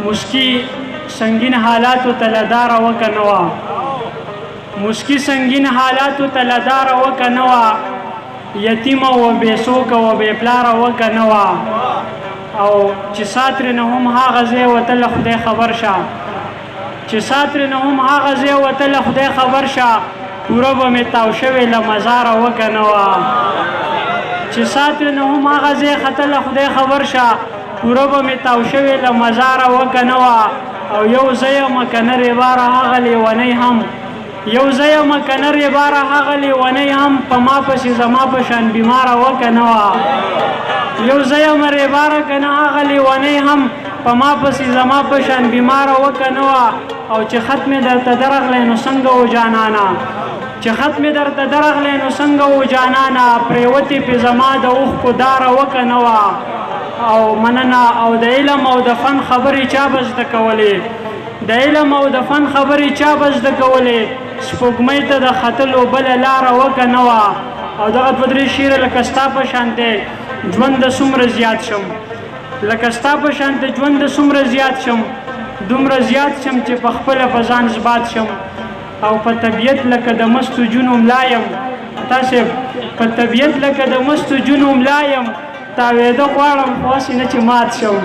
مشکی سنگین حالاتو تلدار وکنوا مشکی سنگین حالاتو تلدار وکنوا یتیم و بیسوک و بیپلار وکنوا او چې ساتر نه هم هغه ځای وتل خدای خبر شه چې ساتر نه هم هغه ځای وتل خدای خبر شه پوره به مې تاو شوې له مزاره وکنوا چې ساتر نه هم هغه ځای ختل خدای خبر شه پوره به مې تاو شوې له مزاره وکنوا او یو ځای یم که نه ریباره هغه لیونی هم یو ځای یم که نه ریباره هغه لیونی هم په ما پسې زما په شان بیماره وکنوا یو ځای یم ریباره که نه هغه لیونی هم په ما پسې زما په شان بیماره وکنوا او چې خط مې درته درغلی نو څنګه و جانانا چې خط مې درته درغلی نو څنګه و جانانا پرېوتې پې زما د اوښکو داره وکنوا او مننه او د علم او د فن خبرې چا به زده کولې د علم او د فن خبرې چا به زده کولې سپوږمۍ ته د ختلو بله لاره وکنوا او دغه دوه درې شعره لکه ستا په شانتې ژوند د څومره زیات شم لکه ستا په شانتې ژوند د څومره زیات شم دومره زیات شم چې په خپله په ځان ثبات شم او په طبیعت لکه د مستو جونو ملا یم تاسې په طبیعت لکه د مستو جونو ملا یم تاوېده غواړم خو هسې نه چې مات شم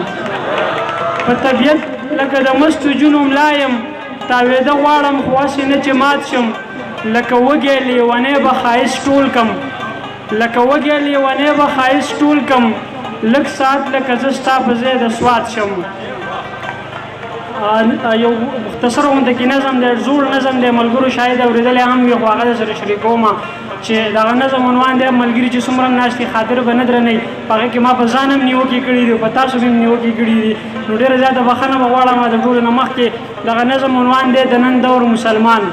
په طبیعت لکه د مستو جونو ملا یم تاوېده غواړم خو هسې نه چې مات شم لکه وږی لیونی به ښایست ټول کم لکه وږی لیونی به ښایست ټول کم لږ ساعت لکه زه ستا په ځای د سوات شم یو مختصر غونډه کې نظم دی زوړ نظم دی ملګرو شاید اورېدلی هم وي خو هغه در سره شریکوم چې دغه نظم عنوان دی ملګري چې څومره هم ناست دي خاطر به نه درنوي په هغې کې ما په ځان هم نیوکې کړي دي په تاسو هم نیوکې کړي دي نو ډېره زیاته بښنه به غواړم د ټولو نه مخکې دغه نظم عنوان دی د نن دور مسلمان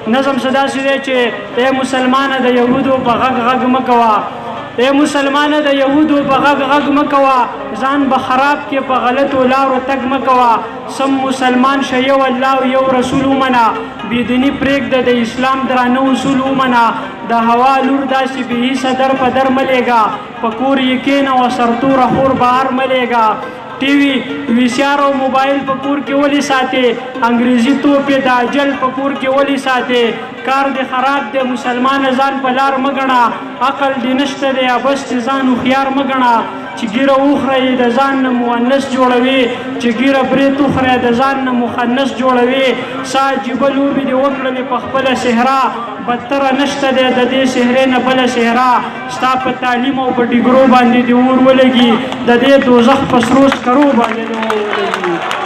نظم څه داسې دی چې ای مسلمانه د یهودو په غږ غږ مه کوه ای مسلمانه د یهودو په غږ غږ مه کوه ځان به خراب کې په غلطو لارو تګ مه کوه سم مسلمان شه یو الله او یو رسول ومنه بېدیني پرېږده د اسلام درانه اصول ومنه د هوا لور داسې بې حیثه در په در مه لېږه په کور یې کښېنه و سرتوره خور بهر مه لېږه ټي وي وي سي آر او موبایل په کور کې ولې ساتې انګریزي توپ یې د اجل په کور کې ولې ساتې کار دې خراب دی مسلمانه ځان په لار مه ګڼه عقل دې نشته دی بس چې ځان هوښیار مه ګڼه چې ګیره وخورئ د ځان نه مؤنث جوړوي چې ګیره برېت وخورئ د ځان نه مخنث جوړوي سا عجیبه لوبې دې وکړلې په خپله صحرا بدتره نشته دی د دې صحرې نه بله صحرا ستا په تعلیم او په ډیګرو باندې دې اور ولګي د دې دوزخ په سرو سکرو باندې دې اور ولګي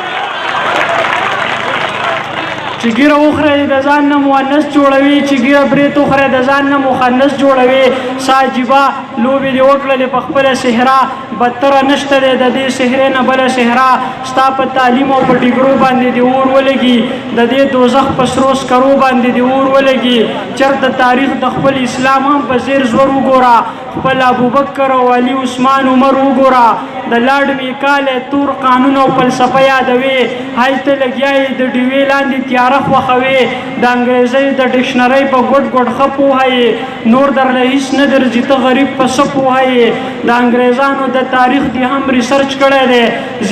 چې ګیره وخورئ د ځان نه مؤنث جوړوي چې ګیره برېت وخورئ د ځان نه مخنث جوړوي سا عجیبه لوبې دې وکړلې په خپله صحرا بدتره نشته دی د دې صحرې نه بله صحرا ستا په تعلیم او په ډیګرو باندې دې اور ولګي د دې دوزخ په سرو سکرو باندې دې اور ولګي چېرته تاریخ د خپل اسلام هم په زیر زور وګوره خپل ابوبکر او علي عثمان عمر وګوره د لاډ میکالی تور قانون او فلسفه یادوي های ته لګیا یې د ډیوې لاندې تیاره خوښوي د انګریزۍ د ډکشنرۍ په ګوډ ګوډ ښه پوهیې نور درله هېڅ نه درځي ته غریب په څه پوهیې د انګریزانو د تاریخ دې هم ریسرچ کړی دی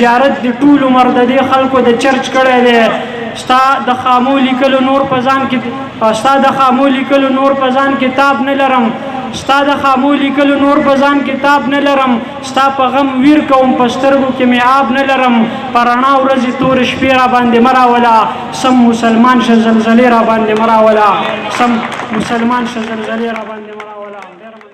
زیارت دې ټول عمر د دې خلکو د چرچ کړی دی ستا د خامو لیکلو نور په ځان کې ستا د خامو لیکلو نور په ځان کتاب نه لرم ستا د خامو لیکلو نور په ځان کتاب نه لرم ستا په غم ویر کوم په سترګو کې مې آب نه لرم په رڼا ورځې تورې شپې را باندې مه راوله سم مسلمان شه زلزلې را باندې مه راوله سم مسلمان شه زلزلې را باندې مه راوله